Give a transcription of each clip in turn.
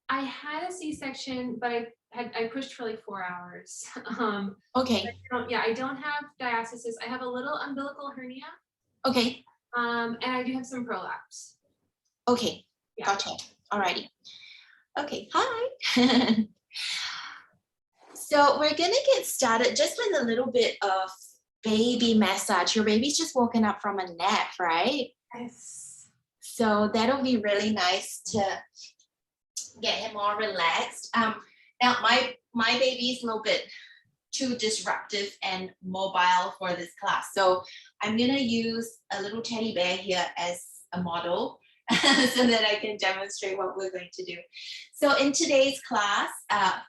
I had a C-section, but I pushed for like 4 hours. Okay. I don't have diastasis. I have a little umbilical hernia. Okay. And I do have some prolapse. Okay. Yeah. Gotcha. Alrighty. Okay. Hi. So we're gonna get started just with a little bit of baby massage. Your baby's just woken up from a nap, right? Yes. So that'll be really nice to get him all relaxed. Now my baby is a little bit too disruptive and mobile for this class. So I'm gonna use a little teddy bear here as a model so that I can demonstrate what we're going to do. So in today's class,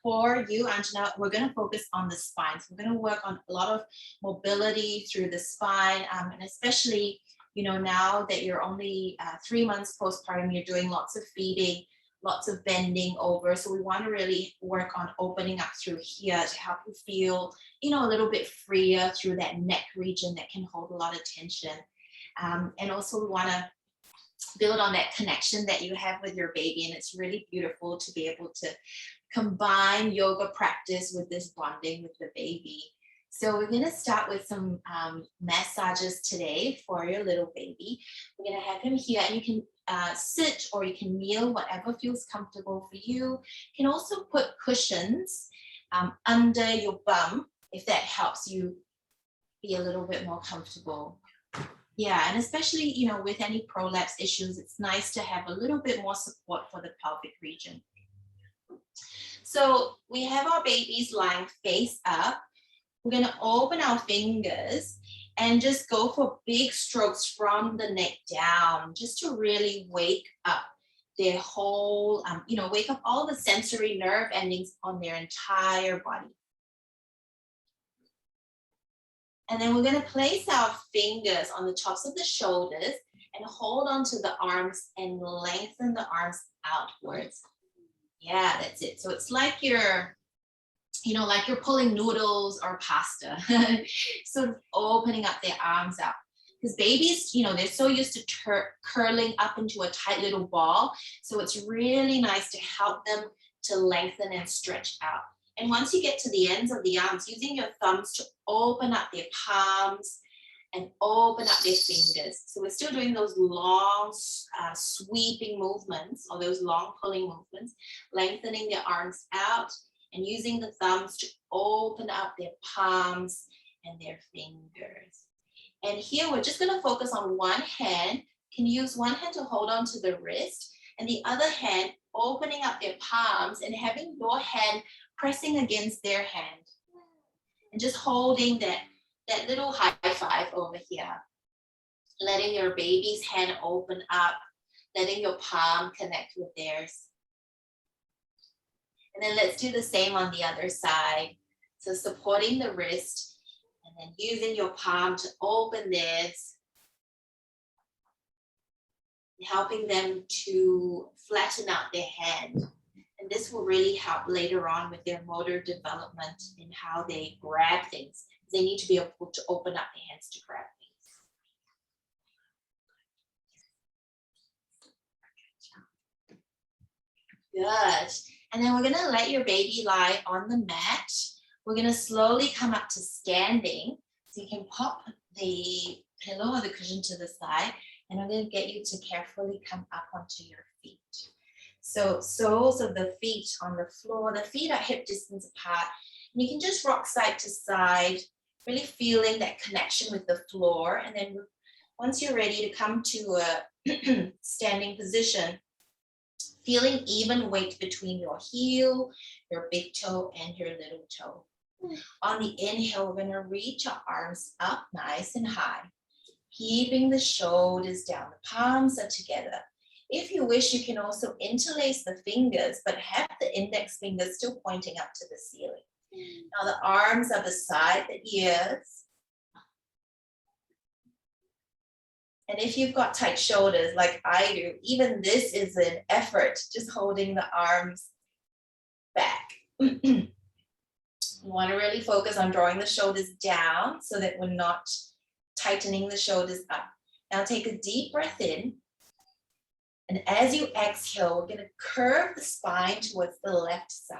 for you, Anjana, we're gonna focus on the spine. So we're gonna work on a lot of mobility through the spine, and especially, you know, now that you're only 3 months postpartum, you're doing lots of feeding, lots of bending over. So we want to really work on opening up through here to help you feel, you know, a little bit freer through that neck region that can hold a lot of tension. And also we want to build on that connection that you have with your baby. And it's really beautiful to be able to combine yoga practice with this bonding with the baby. So we're going to start with some massages today for your little baby. We're going to have him here, and you can sit or you can kneel, whatever feels comfortable for you. You can also put cushions under your bum if that helps you be a little bit more comfortable. Yeah, and especially, you know, with any prolapse issues, it's nice to have a little bit more support for the pelvic region. So we have our babies lying face up. We're going to open our fingers and just go for big strokes from the neck down, just to really wake up their whole, wake up all the sensory nerve endings on their entire body. And then we're going to place our fingers on the tops of the shoulders and hold onto the arms and lengthen the arms outwards. Yeah, that's it. So it's like you're pulling noodles or pasta, sort of opening up their arms out. Because babies, you know, they're so used to curling up into a tight little ball. So it's really nice to help them to lengthen and stretch out. And once you get to the ends of the arms, using your thumbs to open up their palms and open up their fingers. So we're still doing those long sweeping movements, or those long pulling movements, lengthening their arms out and using the thumbs to open up their palms and their fingers. And here we're just going to focus on one hand. You can use one hand to hold on to the wrist, and the other hand opening up their palms and having your hand pressing against their hand. And just holding that little high five over here. Letting your baby's hand open up, letting your palm connect with theirs. And then let's do the same on the other side. So supporting the wrist and then using your palm to open theirs. Helping them to flatten out their hand. And this will really help later on with their motor development in how they grab things. They need to be able to open up their hands to grab things. Good. And then we're going to let your baby lie on the mat. We're going to slowly come up to standing. So you can pop the pillow or the cushion to the side, and I'm going to get you to carefully come up onto your feet. So soles of the feet on the floor. The feet are hip distance apart. And you can just rock side to side, really feeling that connection with the floor. And then once you're ready to come to a standing position, feeling even weight between your heel, your big toe, and your little toe. On the inhale, we're going to reach our arms up nice and high, keeping the shoulders down. The palms are together. If you wish, you can also interlace the fingers, but have the index fingers still pointing up to the ceiling. Now the arms are beside the ears. And if you've got tight shoulders like I do, even this is an effort, just holding the arms back. You want to really focus on drawing the shoulders down so that we're not tightening the shoulders up. Now take a deep breath in And as you exhale, we're going to curve the spine towards the left side.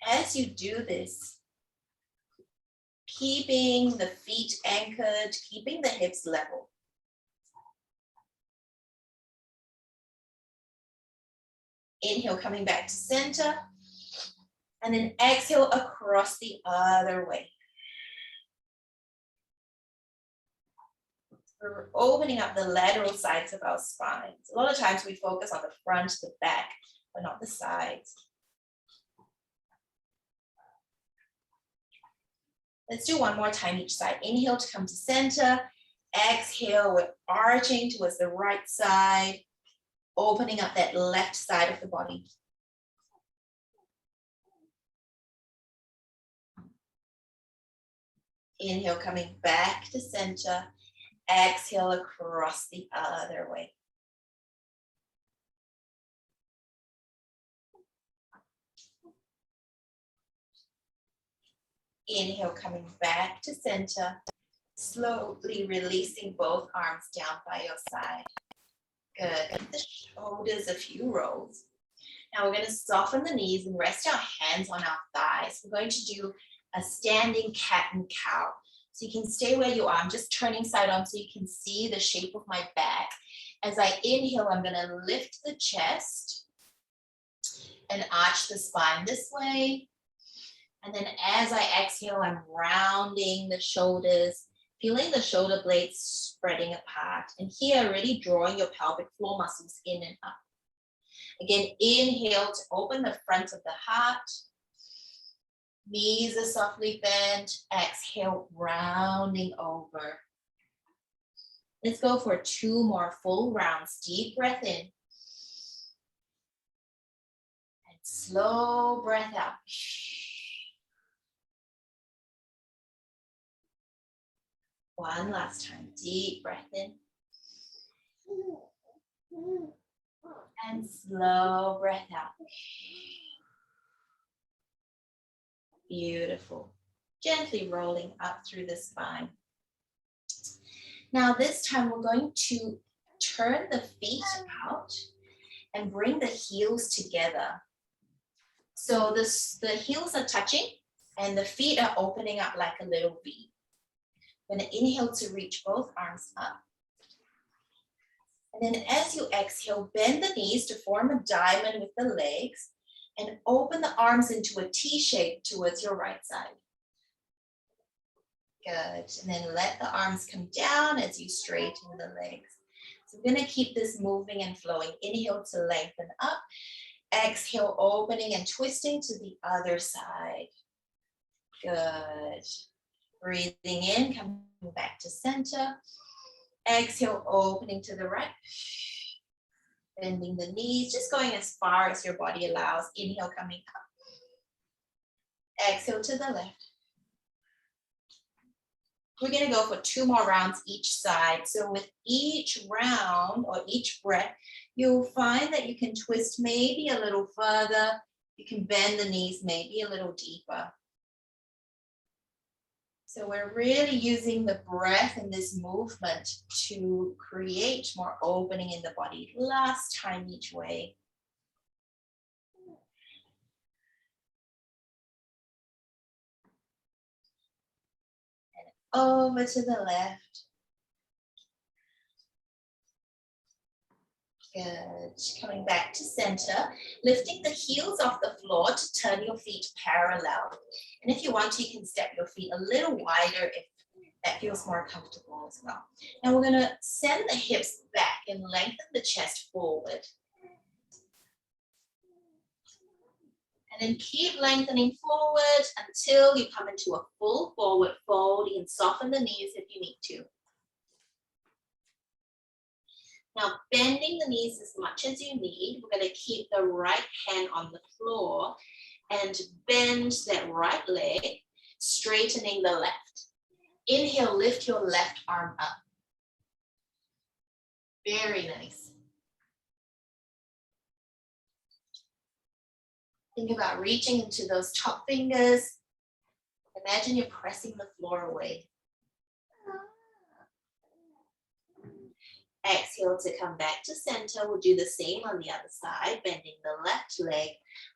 As you do this, keeping the feet anchored, keeping the hips level. Inhale, coming back to center. And then exhale across the other way. We're opening up the lateral sides of our spines. A lot of times we focus on the front, the back, but not the sides. Let's do one more time each side. Inhale to come to center. Exhale, we're arching towards the right side, opening up that left side of the body. Inhale, coming back to center. Exhale across the other way. Inhale, coming back to center. Slowly releasing both arms down by your side. Good. Give the shoulders a few rolls. Now we're going to soften the knees and rest our hands on our thighs. We're going to do a standing cat and cow. So you can stay where you are. I'm just turning side on so you can see the shape of my back. As I inhale, I'm going to lift the chest and arch the spine this way. And then as I exhale, I'm rounding the shoulders, feeling the shoulder blades spreading apart. And here, really drawing your pelvic floor muscles in and up. Again, inhale to open the front of the heart. Knees are softly bent. Exhale, rounding over. Let's go for 2 more full rounds. Deep breath in. And slow breath out. One last time. Deep breath in. And slow breath out. Beautiful. Gently rolling up through the spine. Now this time we're going to turn the feet out and bring the heels together. So the heels are touching and the feet are opening up like a little V. I'm going to inhale to reach both arms up. And then as you exhale, bend the knees to form a diamond with the legs and open the arms into a T shape towards your right side. Good. And then let the arms come down as you straighten the legs. So we're going to keep this moving and flowing. Inhale to lengthen up. Exhale, opening and twisting to the other side. Good. Breathing in, coming back to center. Exhale, opening to the right. Bending the knees, just going as far as your body allows. Inhale, coming up. Exhale to the left. We're going to go for 2 more rounds each side. So with each round or each breath, you'll find that you can twist maybe a little further. You can bend the knees maybe a little deeper. So we're really using the breath in this movement to create more opening in the body. Last time each way. And over to the left. Good. Coming back to center, lifting the heels off the floor to turn your feet parallel. And if you want to, you can step your feet a little wider if that feels more comfortable as well. Now we're going to send the hips back and lengthen the chest forward. And then keep lengthening forward until you come into a full forward fold. You can soften the knees if you need to. Now, bending the knees as much as you need. We're going to keep the right hand on the floor and bend that right leg, straightening the left. Inhale, lift your left arm up. Very nice. Think about reaching into those top fingers. Imagine you're pressing the floor away. Exhale to come back to center. We'll do the same on the other side, bending the left leg,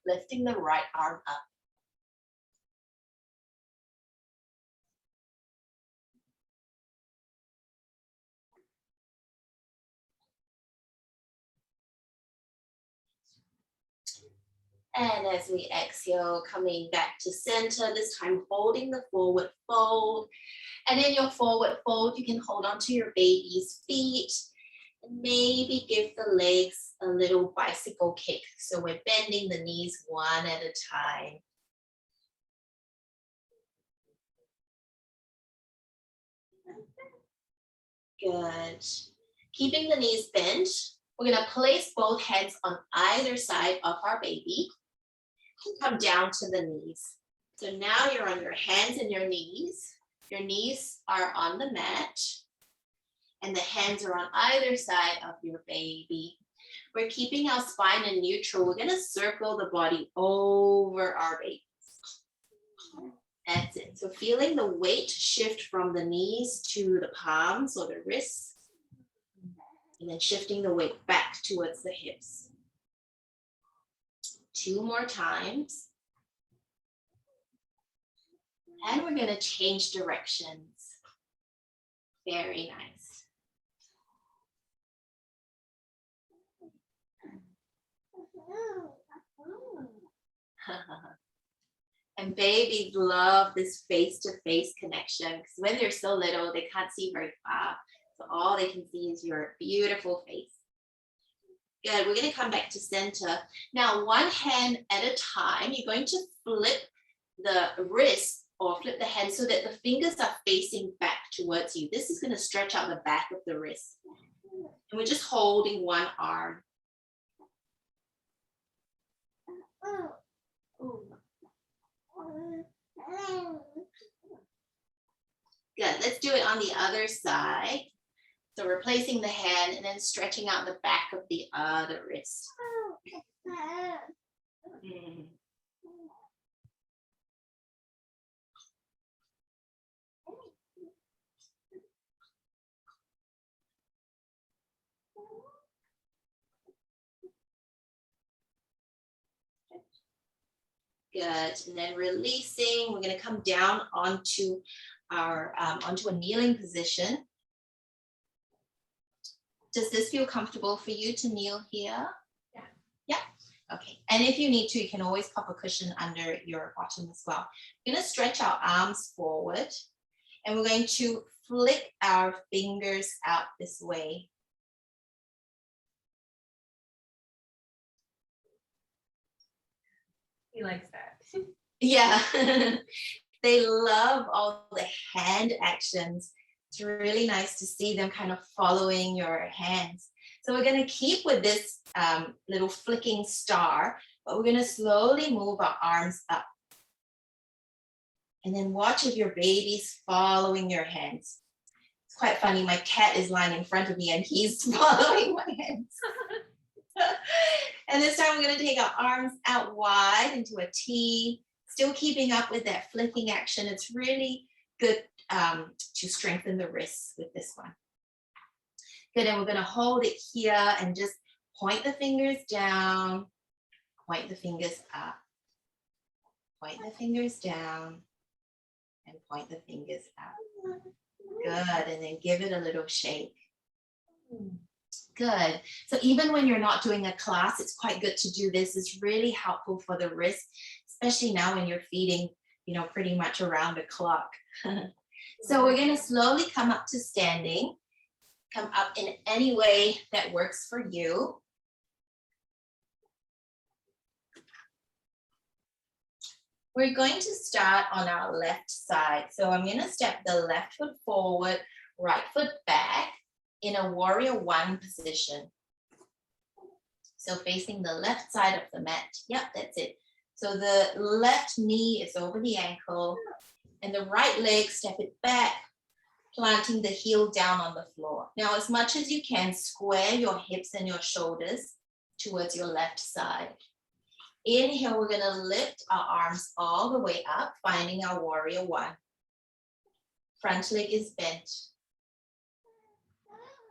lifting the right arm up. And as we exhale, coming back to center, this time holding the forward fold. And in your forward fold, you can hold onto your baby's feet and maybe give the legs a little bicycle kick. So we're bending the knees one at a time. Good. Keeping the knees bent, we're going to place both hands on either side of our baby. Come down to the knees. So now you're on your hands and your knees. Your knees are on the mat and the hands are on either side of your baby. We're keeping our spine in neutral. We're going to circle the body over our baby. That's it. So feeling the weight shift from the knees to the palms or the wrists, and then shifting the weight back towards the hips. 2 more times. And we're going to change directions. Very nice. And babies love this face-to-face connection because when they're so little, they can't see very far. So all they can see is your beautiful face. Good, we're going to come back to center. Now, one hand at a time, you're going to flip the wrist or flip the hand so that the fingers are facing back towards you. This is going to stretch out the back of the wrist. And we're just holding one arm. Good, let's do it on the other side. So we're placing the hand and then stretching out the back of the other wrist. Good, and then releasing, we're going to come down onto our onto a kneeling position. Does this feel comfortable for you to kneel here? Yeah. Yeah, okay. And if you need to, you can always pop a cushion under your bottom as well. We're going to stretch our arms forward and we're going to flick our fingers out this way. He likes that. Yeah, they love all the hand actions. It's really nice to see them kind of following your hands. So we're going to keep with this little flicking star, but we're going to slowly move our arms up. And then watch if your baby's following your hands. It's quite funny. My cat is lying in front of me and he's following my hands. And this time we're going to take our arms out wide into a T, still keeping up with that flicking action. It's really good to strengthen the wrists with this one. Good, and we're going to hold it here and just point the fingers down, point the fingers up, point the fingers down, and point the fingers up. Good, and then give it a little shake. Good. So even when you're not doing a class, it's quite good to do this. It's really helpful for the wrist, especially now when you're feeding, pretty much around the clock. So we're going to slowly come up to standing. Come up in any way that works for you. We're going to start on our left side. So I'm going to step the left foot forward, right foot back in a warrior one position. So facing the left side of the mat. Yep, that's it. So the left knee is over the ankle and the right leg, step it back, planting the heel down on the floor. Now, as much as you can, square your hips and your shoulders towards your left side. Inhale, we're gonna lift our arms all the way up, finding our warrior one. Front leg is bent.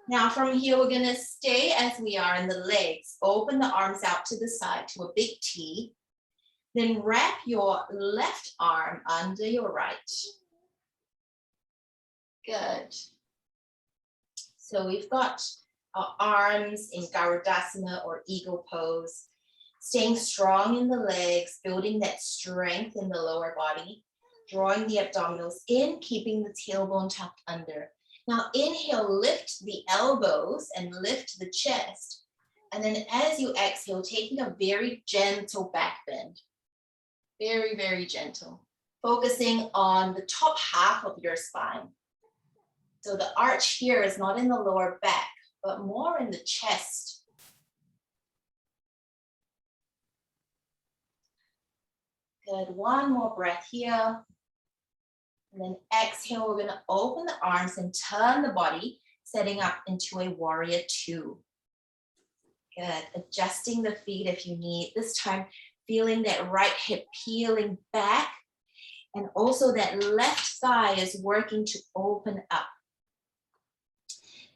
Now from here, we're gonna stay as we are in the legs. Open the arms out to the side to a big T. Then wrap your left arm under your right. Good. So we've got our arms in Garudasana or Eagle Pose, staying strong in the legs, building that strength in the lower body, drawing the abdominals in, keeping the tailbone tucked under. Now inhale, lift the elbows and lift the chest. And then as you exhale, taking a very gentle back bend. Very, very gentle. Focusing on the top half of your spine. So the arch here is not in the lower back, but more in the chest. Good, one more breath here. And then exhale, we're gonna open the arms and turn the body, setting up into a warrior two. Good, adjusting the feet if you need. This time, feeling that right hip peeling back, and also that left thigh is working to open up.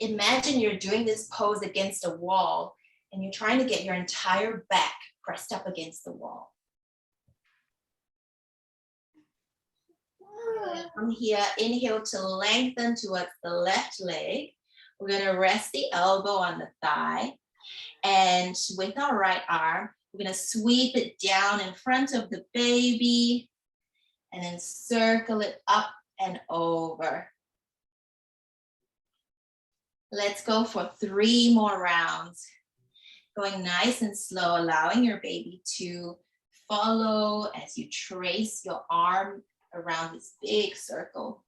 Imagine you're doing this pose against a wall and you're trying to get your entire back pressed up against the wall. From here, inhale to lengthen towards the left leg. We're gonna rest the elbow on the thigh. And with our right arm, we're gonna sweep it down in front of the baby and then circle it up and over. Let's go for 3 more rounds. Going nice and slow, allowing your baby to follow as you trace your arm around this big circle.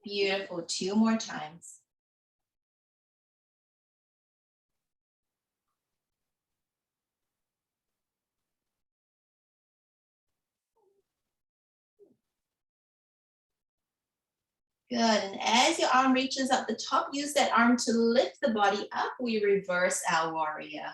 Beautiful, 2 more times. Good, and as your arm reaches up the top, use that arm to lift the body up. We reverse our warrior.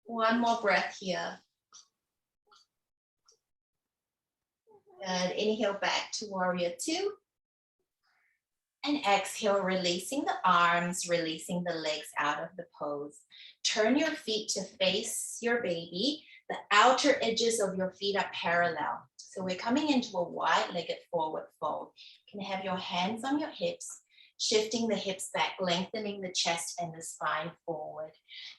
One more breath here. Good, inhale back to warrior two. And exhale, releasing the arms, releasing the legs out of the pose. Turn your feet to face your baby. The outer edges of your feet are parallel. So we're coming into a wide-legged forward fold. You can have your hands on your hips, shifting the hips back, lengthening the chest and the spine forward.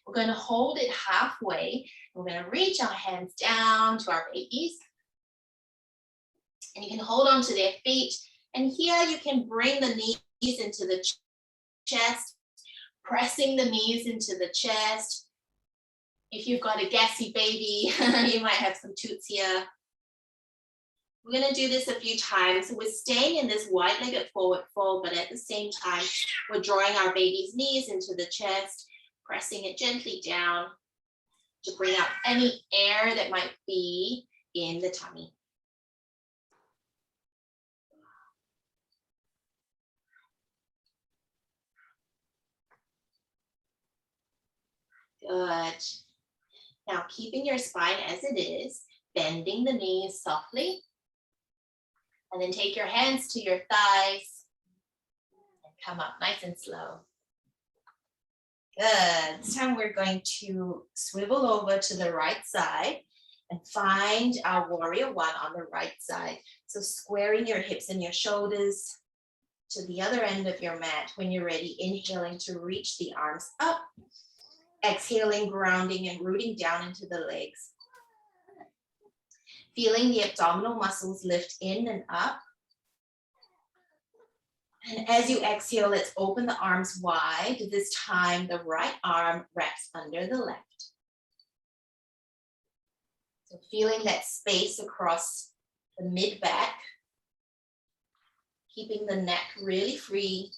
We're going to hold it halfway. We're going to reach our hands down to our babies. And you can hold on to their feet. And here you can bring the knees into the chest, pressing the knees into the chest. If you've got a gassy baby, you might have some toots here. We're going to do this a few times. So we're staying in this wide-legged forward fold, but at the same time, we're drawing our baby's knees into the chest, pressing it gently down to bring out any air that might be in the tummy. Good. Now, keeping your spine as it is, bending the knees softly. And then take your hands to your thighs and come up nice and slow. Good. This time we're going to swivel over to the right side and find our warrior one on the right side. So squaring your hips and your shoulders to the other end of your mat. When you're ready, inhaling to reach the arms up. Exhaling, grounding and rooting down into the legs. Feeling the abdominal muscles lift in and up. And as you exhale, let's open the arms wide. This time, the right arm wraps under the left. So feeling that space across the mid-back. Keeping the neck really free.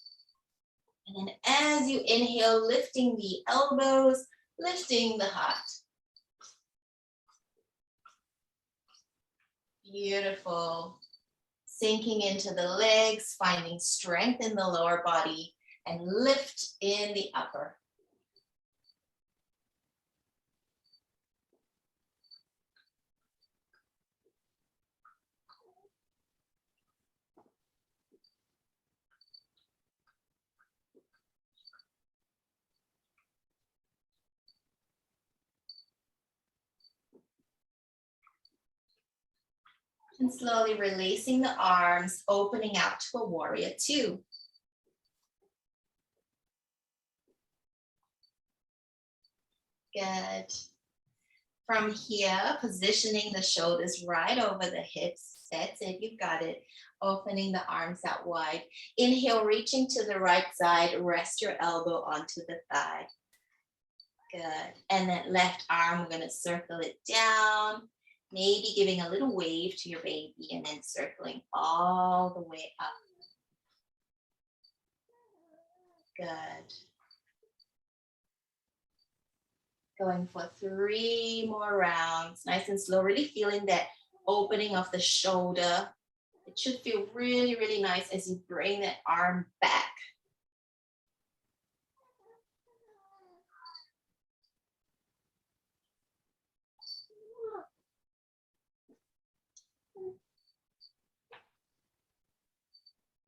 And then as you inhale, lifting the elbows, lifting the heart. Beautiful. Sinking into the legs, finding strength in the lower body, and lift in the upper. And slowly releasing the arms, opening out to a warrior two. Good. From here, positioning the shoulders right over the hips. That's it, you've got it. Opening the arms out wide. Inhale, reaching to the right side. Rest your elbow onto the thigh. Good. And that left arm, we're going to circle it down. Maybe giving a little wave to your baby and then circling all the way up. Good. Going for 3 more rounds. Nice and slow, really feeling that opening of the shoulder. It should feel really, really nice as you bring that arm back.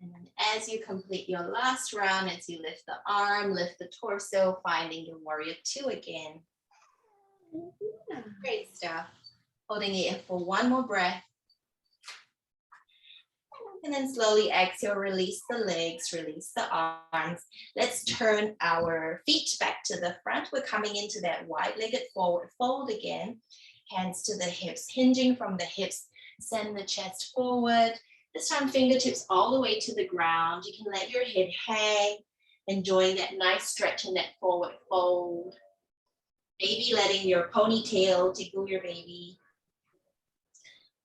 And then as you complete your last round, as you lift the arm, lift the torso, finding your warrior two again. Great stuff. Holding it for 1 more breath. And then slowly exhale, release the legs, release the arms. Let's turn our feet back to the front. We're coming into that wide-legged forward fold again. Hands to the hips, hinging from the hips. Send the chest forward. This time, fingertips all the way to the ground. You can let your head hang, enjoying that nice stretch in that forward fold. Maybe letting your ponytail tickle your baby.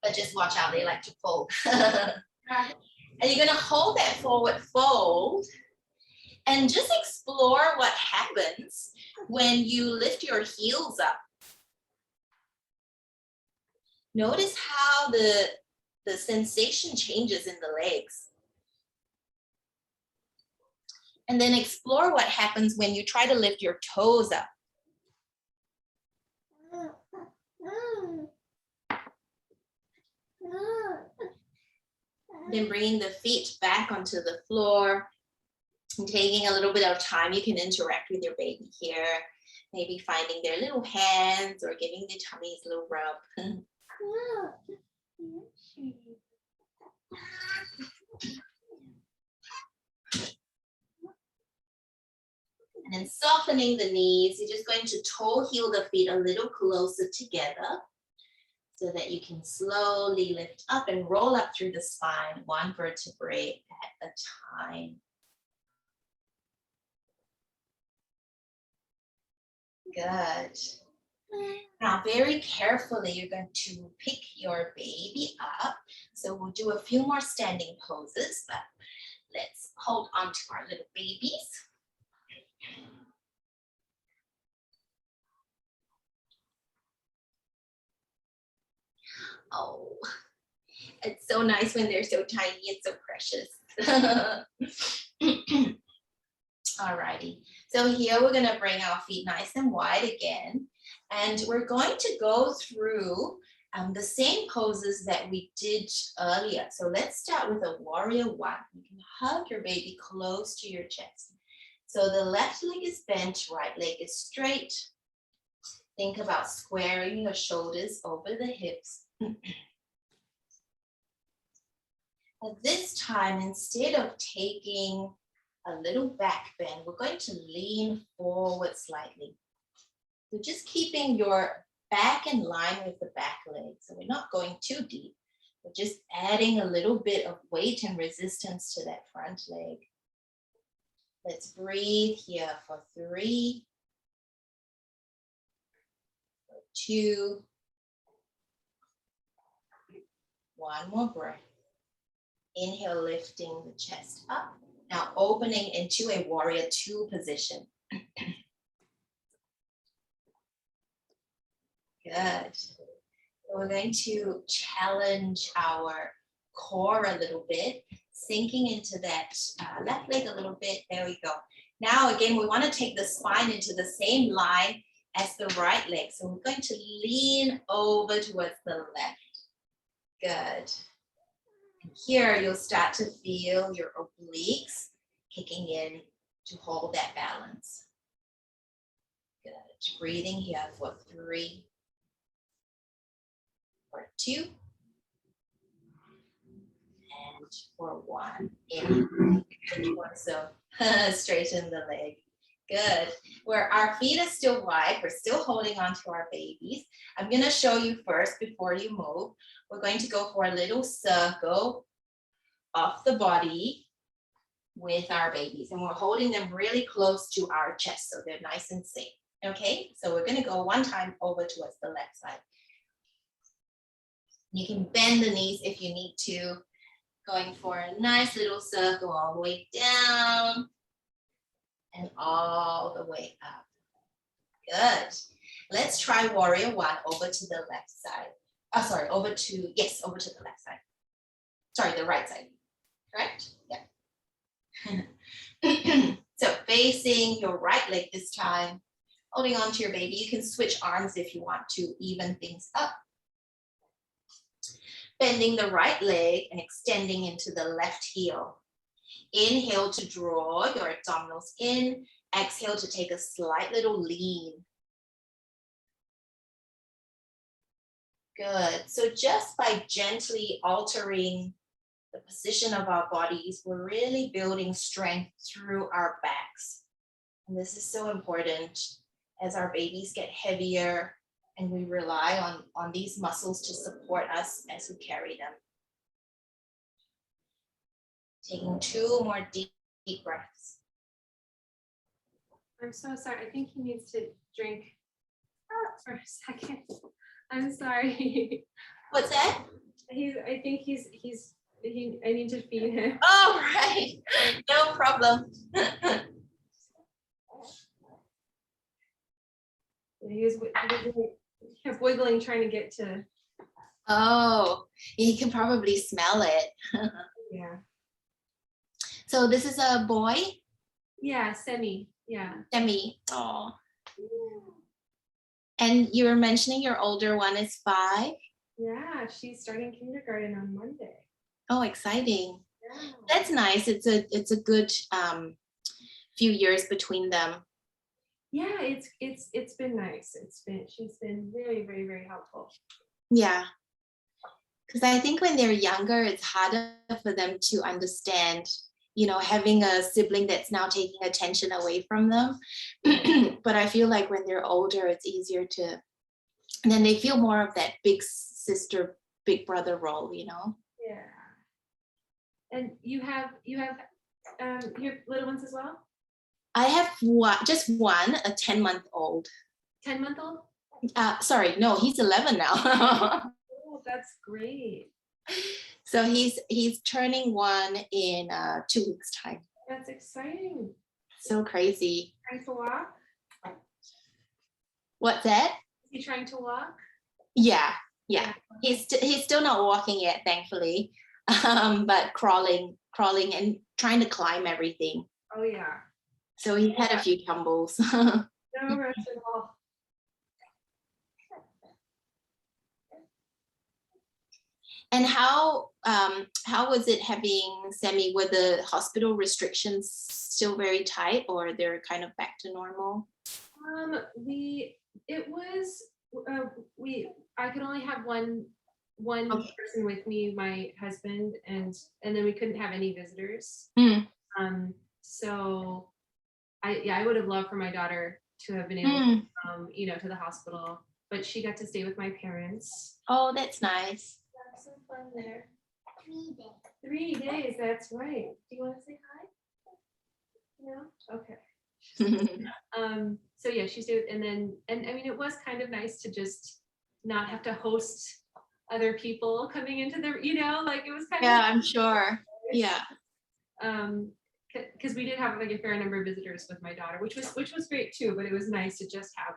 But just watch out, they like to fold. And you're gonna hold that forward fold and just explore what happens when you lift your heels up. Notice how the sensation changes in the legs. And then explore what happens when you try to lift your toes up. Then bringing the feet back onto the floor and taking a little bit of time. You can interact with your baby here, maybe finding their little hands or giving their tummies a little rub. And then softening the knees, you're just going to toe heel the feet a little closer together, so that you can slowly lift up and roll up through the spine, 1 vertebrae at a time. Good. Now, very carefully, you're going to pick your baby up. So we'll do a few more standing poses, but let's hold on to our little babies. Oh, it's so nice when they're so tiny and so precious. Alrighty, so here we're gonna bring our feet nice and wide again, and we're going to go through the same poses that we did earlier. So let's start with a warrior one. You can hug your baby close to your chest. So the left leg is bent, right leg is straight. Think about squaring your shoulders over the hips. But this time, instead of taking a little back bend, we're going to lean forward slightly. So just keeping your back in line with the back leg. So we're not going too deep. We're just adding a little bit of weight and resistance to that front leg. Let's breathe here for 3, for 2, 1 more breath. Inhale, lifting the chest up. Now opening into a warrior two position. Good. So we're going to challenge our core a little bit, sinking into that left leg a little bit. There we go. Now again, we want to take the spine into the same line as the right leg. So we're going to lean over towards the left. Good. And here you'll start to feel your obliques kicking in to hold that balance. Good. Breathing here for 3, for 2, for 1. In. So straighten the leg. Good. Where our feet are still wide, we're still holding on to our babies. I'm going to show you first before you move. We're going to go for a little circle off the body with our babies, and we're holding them really close to our chest so they're nice and safe. Okay, so we're going to go one time over towards the left side. You can bend the knees if you need to. Going for a nice little circle all the way down and all the way up. Good. Let's try warrior 1 over to the left side. Oh, sorry, over to the left side. Sorry, the right side. Correct? Yeah. So facing your right leg this time, holding on to your baby. You can switch arms if you want to even things up. Bending the right leg and extending into the left heel. Inhale to draw your abdominals in. Exhale to take a slight little lean. Good. So just by gently altering the position of our bodies, we're really building strength through our backs. And this is so important as our babies get heavier and we rely on these muscles to support us as we carry them. Taking 2 more deep breaths. I'm so sorry. I think he needs to drink for a second. I'm sorry. What's that? I think I need to feed him. Oh, right. No problem. He kept wiggling, trying to get to. Oh, you can probably smell it. Yeah. So this is a boy? Yeah, Semi. Yeah. Semi. Oh. And you were mentioning your older one is 5? Yeah, she's starting kindergarten on Monday. Oh, exciting. Yeah. That's nice. It's a good few years between them. Yeah, it's been nice. She's been very, very, very helpful. Yeah. Because I think when they're younger, it's harder for them to understand, having a sibling that's now taking attention away from them. But I feel like when they're older, it's easier to, and then they feel more of that big sister, big brother role, Yeah. And you have your little ones as well? I have just one, a 10-month-old. 10-month-old? Sorry, no, he's 11 now. Oh, that's great. So he's turning 1 in 2 weeks' time. That's exciting. So crazy. Trying to walk? What's that? Is he trying to walk? Yeah. He's still not walking yet, thankfully, but crawling and trying to climb everything. Oh yeah. So he's had a few tumbles. No rush at all. And how was it having Semi? Were the hospital restrictions still very tight, or they're kind of back to normal? I could only have one Okay. person with me, my husband, and then we couldn't have any visitors. So I would have loved for my daughter to have been able to come, to the hospital, but she got to stay with my parents. Oh, that's nice. Have some fun there. 3 days, that's right. Do you want to say hi? No? Okay. So yeah, she stayed, and I mean, it was kind of nice to just not have to host other people coming into the, it was kind of. Yeah, I'm sure. Yeah. Because we did have like a fair number of visitors with my daughter, which was great too, but it was nice to just have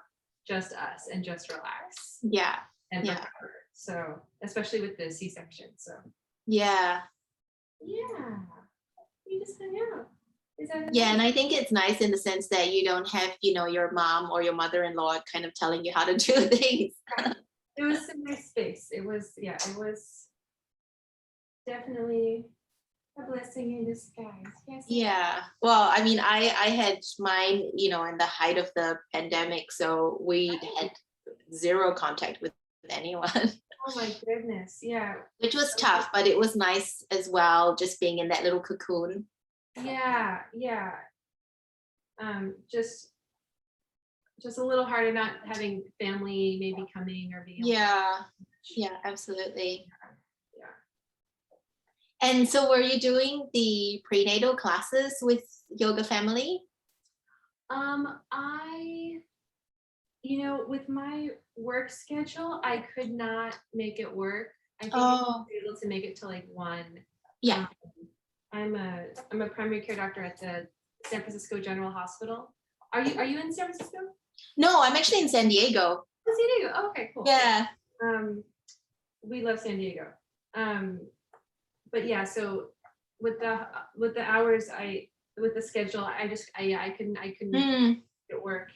just us and just relax. Yeah. And recover. So especially with the C-section. So yeah. You just hang out. Yeah, and I think it's nice in the sense that you don't have, your mom or your mother-in-law kind of telling you how to do things. It was a nice space. It was definitely a blessing in disguise. Yes. Yeah. Well, I mean, I had mine, in the height of the pandemic, so we had 0 contact with anyone, Oh my goodness. Yeah. which was tough, but it was nice as well, just being in that little cocoon. Yeah. Yeah. Just a little harder not having family maybe coming or being able to- Yeah, absolutely. Yeah. And so were you doing the prenatal classes with Yoga Family? With my work schedule, I could not make it work. I think I Oh, was able to make it to like 1. yeah. I'm a primary care doctor at the San Francisco General Hospital. Are you in San Francisco? No, I'm actually in San Diego. Oh, San Diego. Oh, okay, cool. Yeah. We love San Diego. But yeah, so with the hours, with the schedule, I couldn't make it work.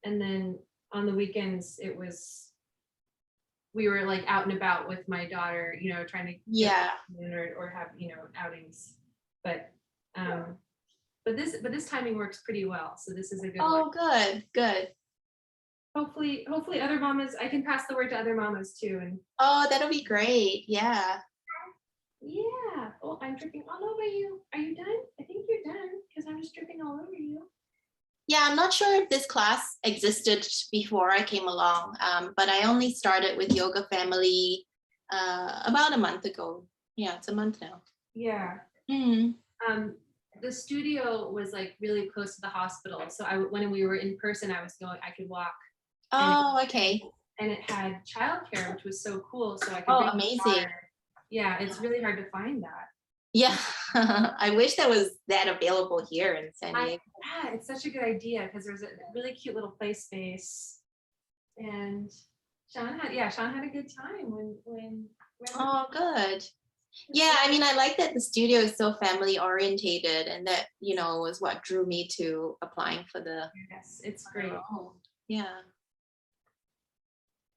And then on the weekends, we were like out and about with my daughter, trying to Yeah. or have outings. But this timing works pretty well. So this is a good one. Oh, good. Hopefully other mamas, I can pass the word to other mamas too. And Oh, that'll be great. Yeah. yeah. Oh, I'm dripping all over you. Are you done? I think you're done because I'm just dripping all over you. Yeah, I'm not sure if this class existed before I came along, but I only started with Yoga Family about a month ago. Yeah, it's a month now. Yeah. Mm. The studio was like really close to the hospital. So when we were in person, I could walk. Oh, okay. And it had childcare, which was so cool. So I could. Oh, bring my amazing. daughter. Yeah, it's really hard to find that. Yeah, I wish that was that available here in San Diego. Yeah, it's such a good idea because there's a really cute little play space, and Sean had a good time when. Oh, good. Yeah, I mean, I like that the studio is so family orientated, and that was what drew me to applying for the. Yes, it's great. Yeah.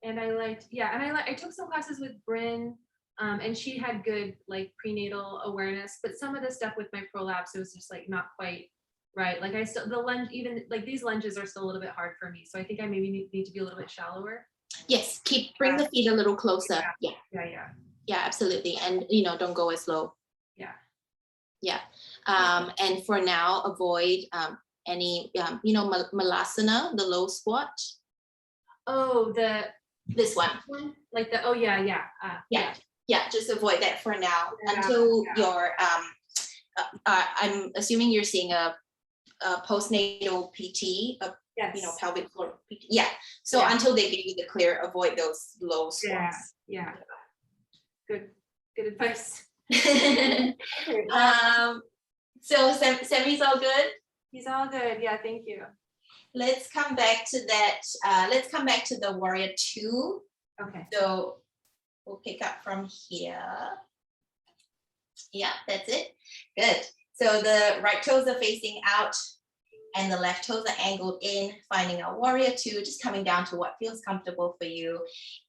And I took some classes with Bryn. And she had good like prenatal awareness, but some of the stuff with my prolapse, it was just like not quite right. Like the lunge, even like these lunges are still a little bit hard for me. So I think I maybe need to be a little bit shallower. Yes, bring the feet a little closer. Yeah. Yeah, absolutely. And don't go as low. Yeah. And for now, avoid any malasana, the low squat. Oh, this one. Like yeah, just avoid that for now until your I'm assuming you're seeing a postnatal PT, pelvic floor PT. Yeah. So until they give you the clear, avoid those low squats. Yeah. Good advice. So Sammy's all good? He's all good. Yeah, thank you. Let's come back to that. Let's come back to the warrior 2. Okay. So we'll pick up from here. Yeah, that's it. Good. So the right toes are facing out and the left toes are angled in, finding our warrior 2, just coming down to what feels comfortable for you.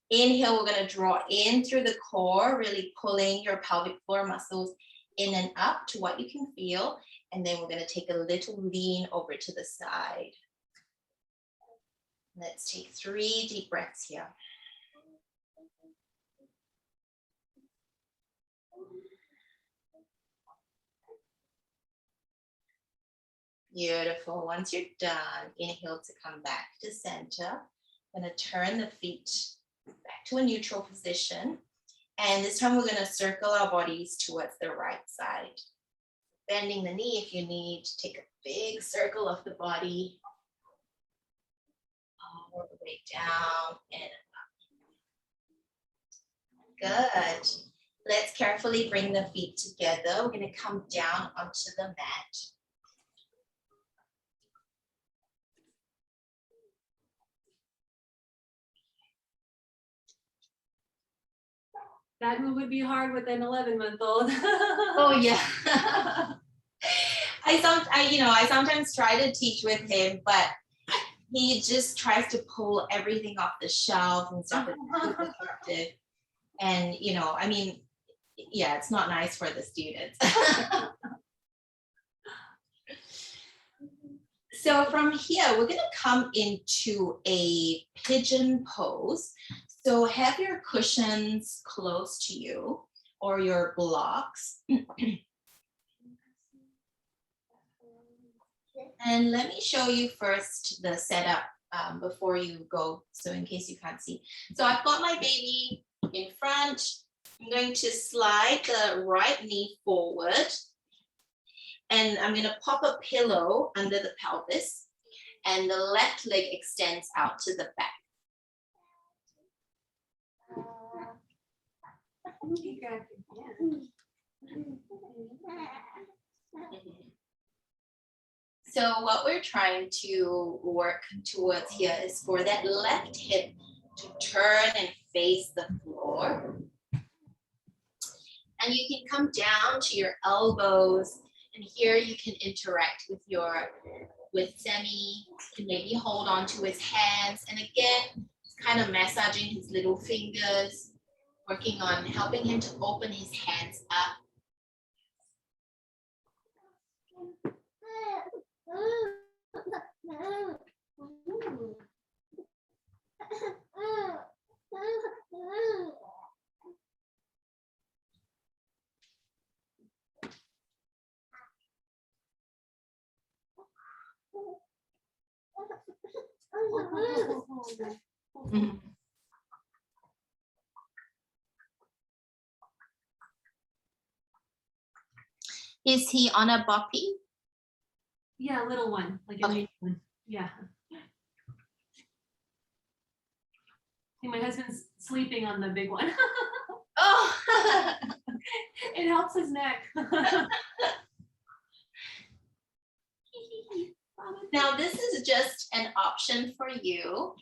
Inhale, we're going to draw in through the core, really pulling your pelvic floor muscles in and up to what you can feel. And then we're going to take a little lean over to the side. Let's take 3 deep breaths here. Beautiful. Once you're done, inhale to come back to center. I'm going to turn the feet back to a neutral position. And this time we're going to circle our bodies towards the right side. Bending the knee if you need. Take a big circle of the body. All the way down and up. Good. Let's carefully bring the feet together. We're going to come down onto the mat. That move would be hard with an 11-month-old. Oh yeah. I sometimes try to teach with him, but he just tries to pull everything off the shelf and stuff. It's super effective. And it's not nice for the students. So from here, we're going to come into a pigeon pose. So have your cushions close to you or your blocks. And let me show you first the setup before you go, so in case you can't see. So I've got my baby in front. I'm going to slide the right knee forward, and I'm going to pop a pillow under the pelvis, and the left leg extends out to the back. So what we're trying to work towards here is for that left hip to turn and face the floor. And you can come down to your elbows, and here you can interact with Semi, and maybe hold on to his hands. And again, kind of massaging his little fingers, working on helping him to open his hands up. Is he on a boppy? Yeah, a little one, like a Okay. mini one. Yeah. See, my husband's sleeping on the big one. Oh, It helps his neck. now this is just an option for you.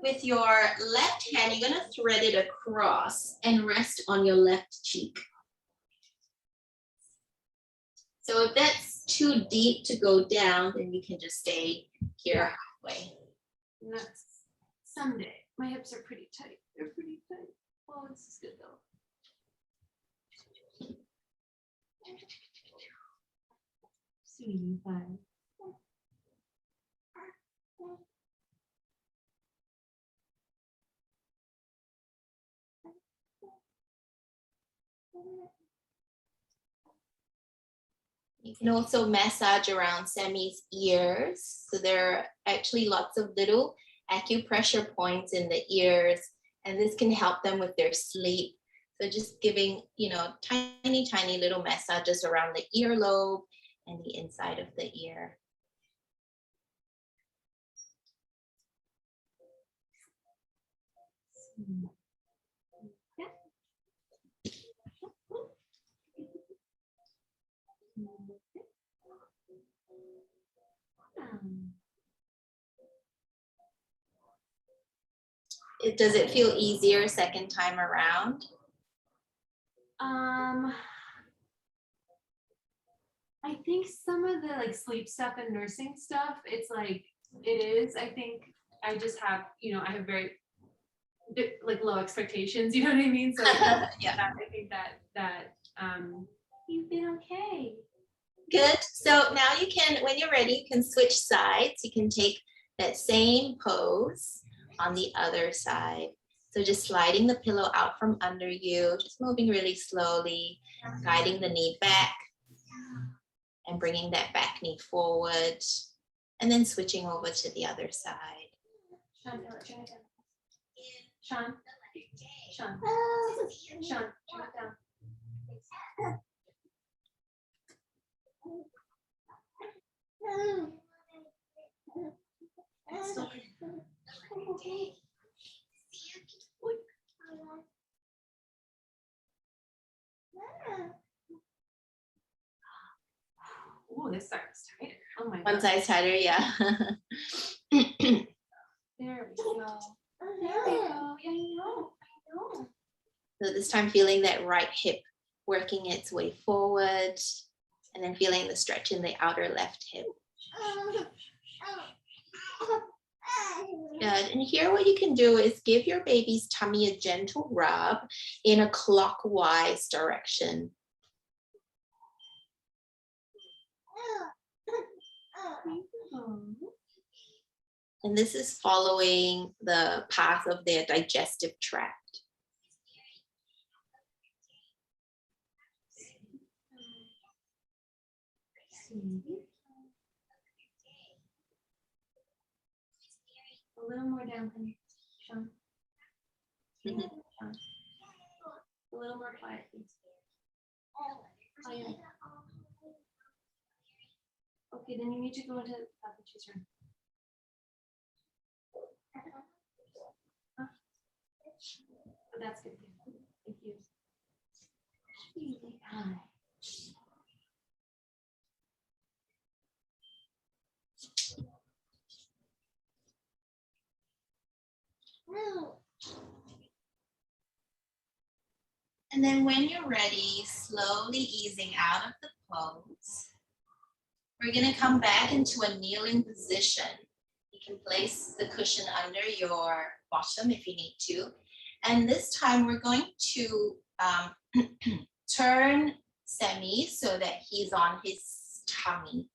With your left hand, you're gonna thread it across and rest on your left cheek. So if that's too deep to go down, then you can just stay here halfway. And that's someday. My hips are pretty tight. They're pretty tight. Oh, this is good though. Sweetie pie. You can also massage around Semi's ears. So there are actually lots of little acupressure points in the ears, and this can help them with their sleep. So just giving, tiny, tiny little massages around the earlobe and the inside of the ear. Does it feel easier second time around? I think some of the like sleep stuff and nursing stuff, it's like, it is, I think I just have, I have very like low expectations, you know what I mean? So Yeah. I think that you've been okay. Good. So now you can, when you're ready, you can switch sides. You can take that same pose on the other side. So just sliding the pillow out from under you, just moving really slowly, guiding the knee back and bringing that back knee forward, and then switching over to the other side. Sean, Sean, Sean, Sean, turn it down. Still oh, this side's tighter. Oh my god. One side's tighter, yeah. There we go. There we go. Yeah, I know. So this time feeling that right hip working its way forward, and then feeling the stretch in the outer left hip. Good. And here what you can do is give your baby's tummy a gentle rub in a clockwise direction. And this is following the path of their digestive tract. A little more down, honey. Sean. Mhm. Sean. A little more quiet, please. Quiet. Okay, then you need to go into Papa's room. Huh? Oh, that's good. Thank you. Hi. And then when you're ready, slowly easing out of the pose. We're going to come back into a kneeling position. You can place the cushion under your bottom if you need to. And this time we're going to turn Sammy so that he's on his tummy.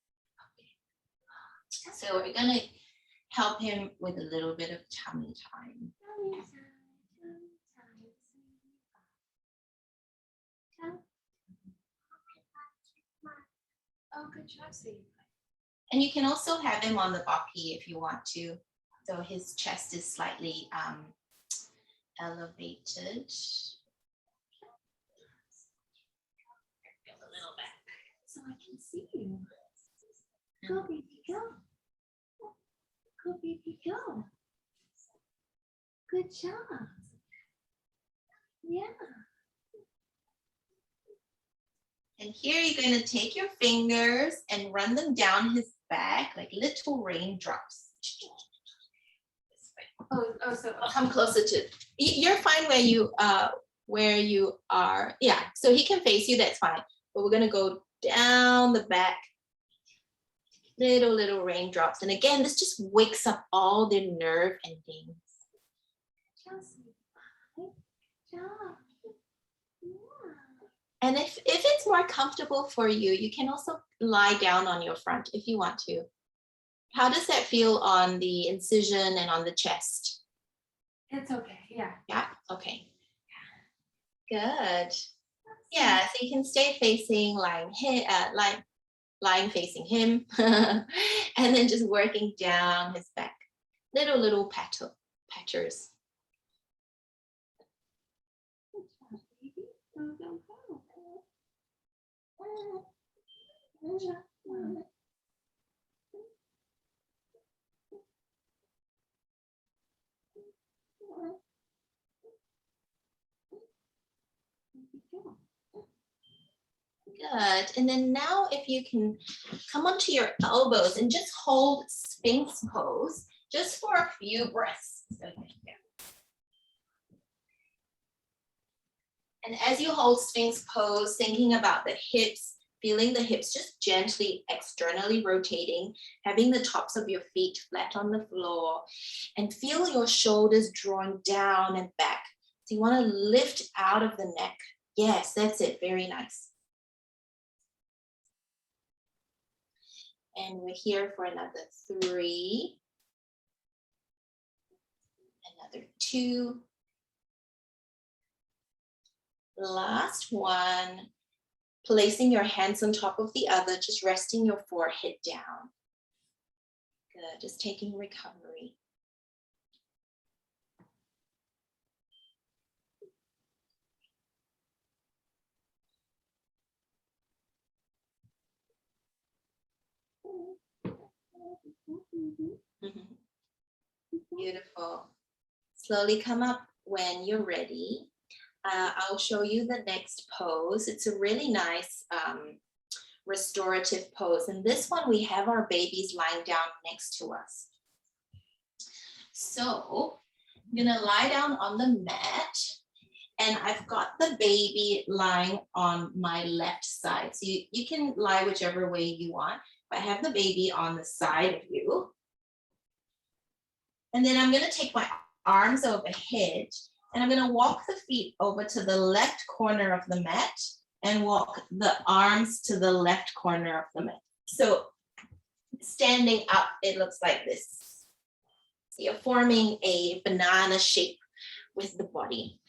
So we're going to help him with a little bit of tummy time. Oh, good job, Steve. And you can also have him on the boppy if you want to. So his chest is slightly elevated. Go a little back. So I can see you. Go, baby, go. Go, baby, go. Good job. Yeah. And here you're going to take your fingers and run them down his back like little raindrops. Oh, so I'll come closer to. You're fine where you are. Yeah, so he can face you. That's fine. But we're going to go down the back, little raindrops. And again, this just wakes up all the nerve endings. Chelsea. Good job. And if it's more comfortable for you, you can also lie down on your front if you want to. How does that feel on the incision and on the chest? It's okay, yeah. Yeah, okay. Good. Yeah, so you can stay facing, lying facing him, and then just working down his back. Little patches. Good job, baby. Go. Good. And then now if you can come onto your elbows and just hold Sphinx pose just for a few breaths. And as you hold Sphinx pose, thinking about the hips, feeling the hips just gently externally rotating, having the tops of your feet flat on the floor, and feel your shoulders drawn down and back. So you want to lift out of the neck. Yes, that's it. Very nice. And we're here for another 3. Another 2. Last one. Placing your hands on top of the other, just resting your forehead down. Good, just taking recovery. Beautiful. Slowly come up when you're ready. I'll show you the next pose. It's a really nice restorative pose. And this one, we have our babies lying down next to us. So I'm gonna lie down on the mat, and I've got the baby lying on my left side. So you can lie whichever way you want. I have the baby on the side of you. And then I'm gonna take my arms overhead, and I'm gonna walk the feet over to the left corner of the mat and walk the arms to the left corner of the mat. So standing up, it looks like this. So you're forming a banana shape with the body.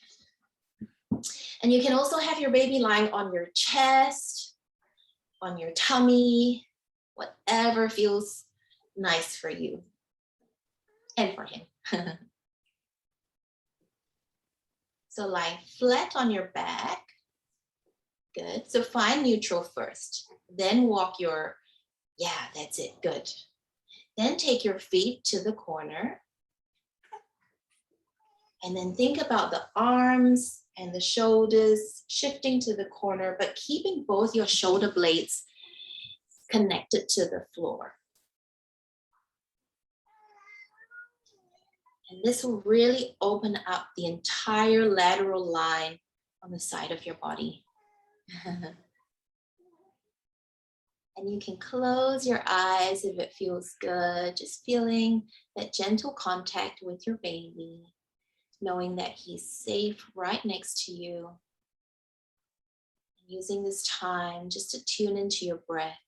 And you can also have your baby lying on your chest, on your tummy, whatever feels nice for you and for him. So lie flat on your back. Good. So find neutral first. Then walk your, yeah, that's it. Good. Then take your feet to the corner. And then think about the arms and the shoulders shifting to the corner, but keeping both your shoulder blades connected to the floor. And this will really open up the entire lateral line on the side of your body. And you can close your eyes if it feels good, just feeling that gentle contact with your baby, knowing that he's safe right next to you. And using this time just to tune into your breath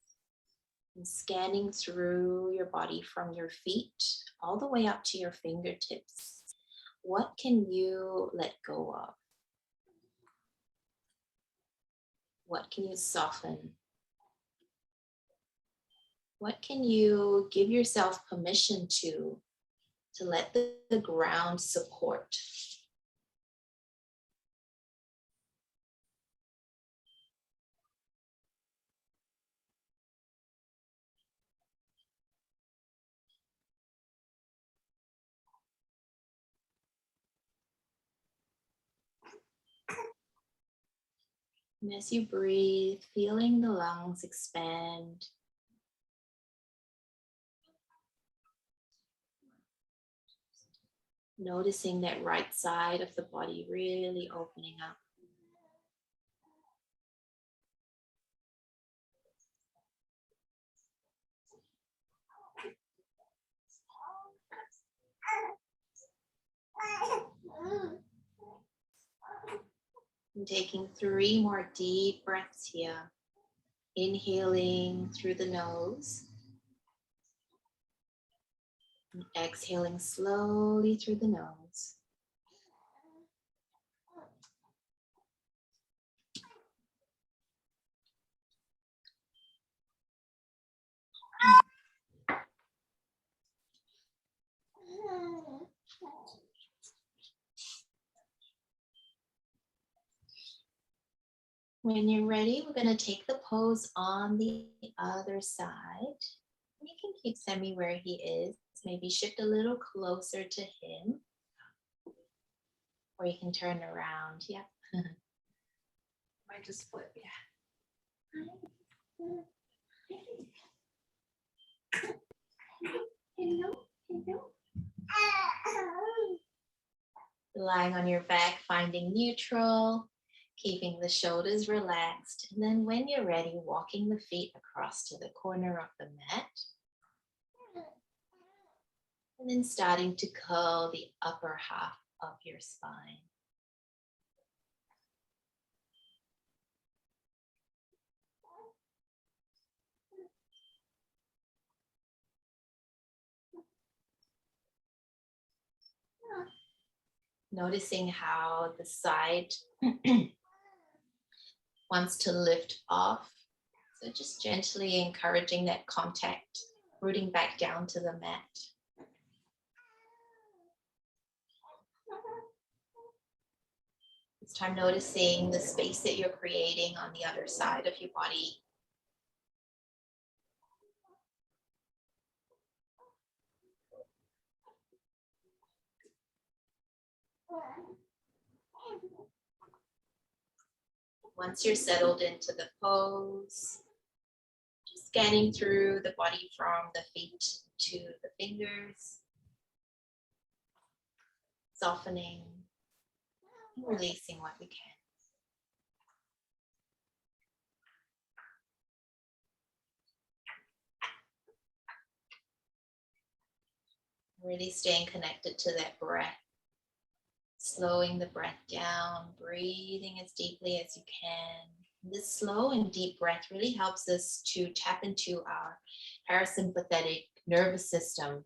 and scanning through your body from your feet all the way up to your fingertips. What can you let go of? What can you soften? What can you give yourself permission to let the ground support? And as you breathe, feeling the lungs expand. Noticing that right side of the body really opening up. And taking 3 more deep breaths here. Inhaling through the nose. And exhaling slowly through the nose. When you're ready, we're going to take the pose on the other side. You can keep Semi where he is. Maybe shift a little closer to him. Or you can turn around. Yep. Might just flip, yeah. Lying on your back, finding neutral, keeping the shoulders relaxed. And then when you're ready, walking the feet across to the corner of the mat. And then starting to curl the upper half of your spine. Noticing how the side wants to lift off. So just gently encouraging that contact, rooting back down to the mat. This time noticing the space that you're creating on the other side of your body. Once you're settled into the pose, just scanning through the body from the feet to the fingers, softening, and releasing what you can. Really staying connected to that breath. Slowing the breath down, breathing as deeply as you can. This slow and deep breath really helps us to tap into our parasympathetic nervous system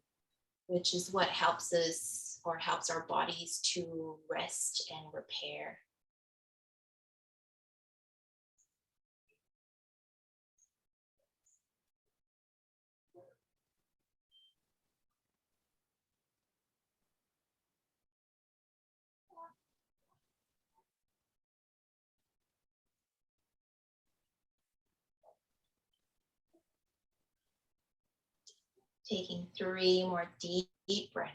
which is what helps us or helps our bodies to rest and repair. Taking 3 more deep breaths.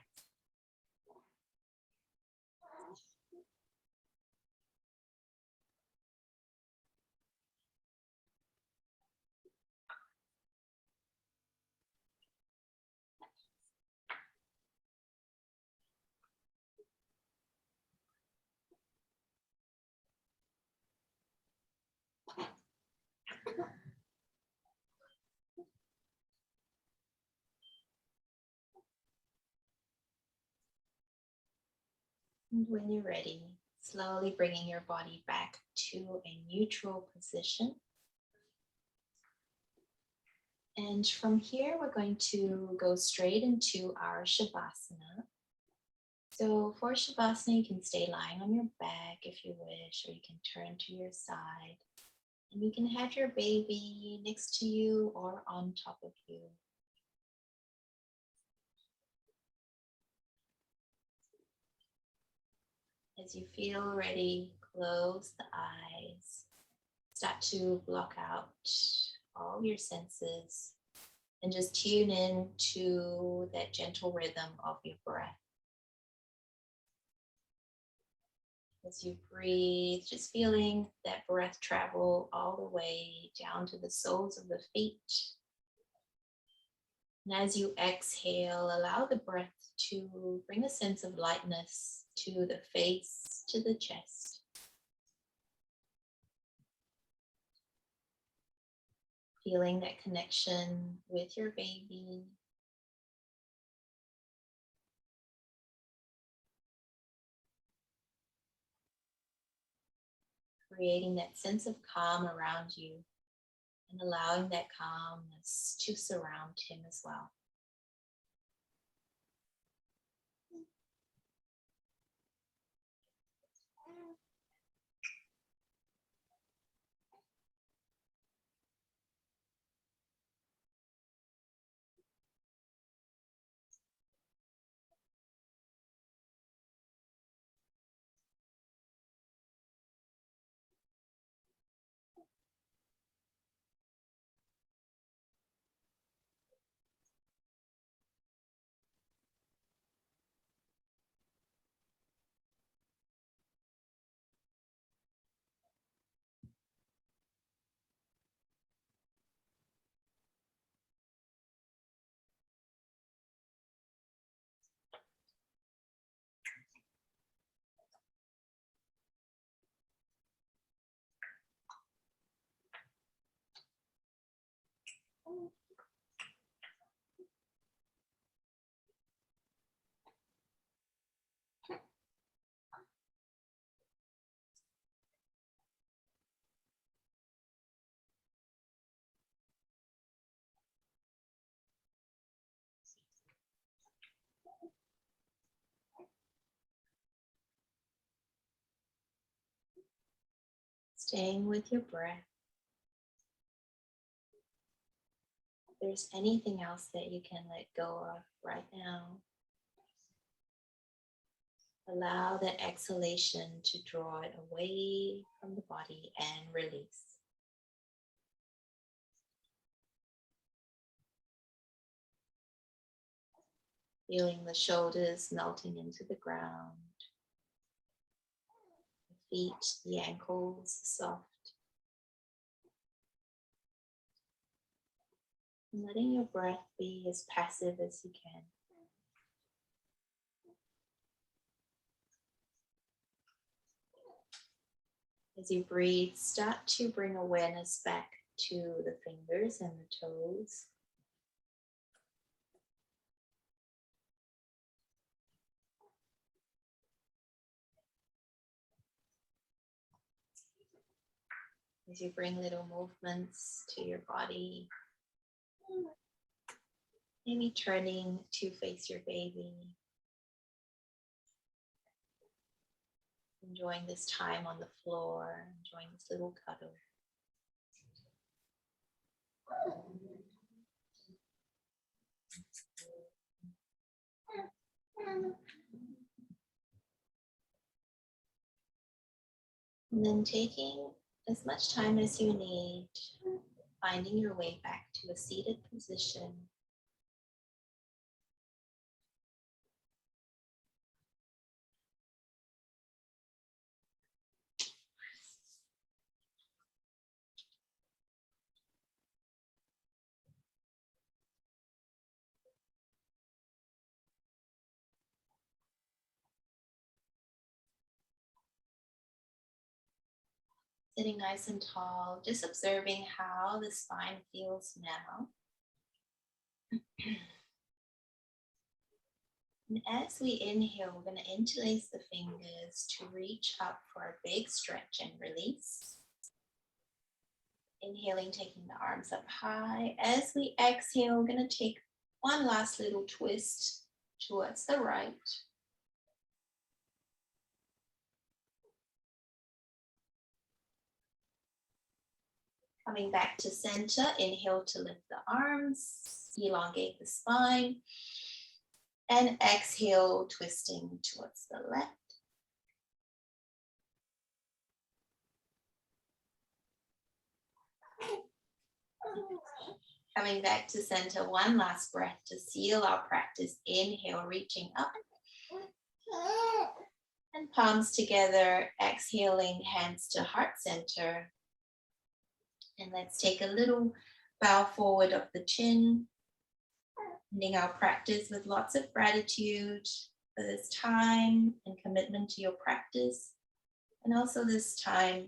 And when you're ready, slowly bringing your body back to a neutral position. And from here, we're going to go straight into our Shavasana. So for Shavasana, you can stay lying on your back if you wish, or you can turn to your side. And you can have your baby next to you or on top of you. As you feel ready, close the eyes. Start to block out all your senses and just tune in to that gentle rhythm of your breath. As you breathe, just feeling that breath travel all the way down to the soles of the feet. And as you exhale, allow the breath to bring a sense of lightness to the face, to the chest. Feeling that connection with your baby. Creating that sense of calm around you and allowing that calmness to surround him as well. Staying with your breath. If there's anything else that you can let go of right now, allow that exhalation to draw it away from the body and release. Feeling the shoulders melting into the ground, the feet, the ankles soft. And letting your breath be as passive as you can. As you breathe, start to bring awareness back to the fingers and the toes. As you bring little movements to your body. Maybe turning to face your baby. Enjoying this time on the floor, enjoying this little cuddle. And then taking as much time as you need, finding your way back to a seated position. Sitting nice and tall, just observing how the spine feels now. And as we inhale, we're going to interlace the fingers to reach up for a big stretch and release. Inhaling, taking the arms up high. As we exhale, we're going to take one last little twist towards the right. Coming back to center, inhale to lift the arms, elongate the spine, and exhale, twisting towards the left. Coming back to center, one last breath to seal our practice. Inhale, reaching up. And palms together, exhaling, hands to heart center. And let's take a little bow forward of the chin, ending our practice with lots of gratitude for this time and commitment to your practice, and also this time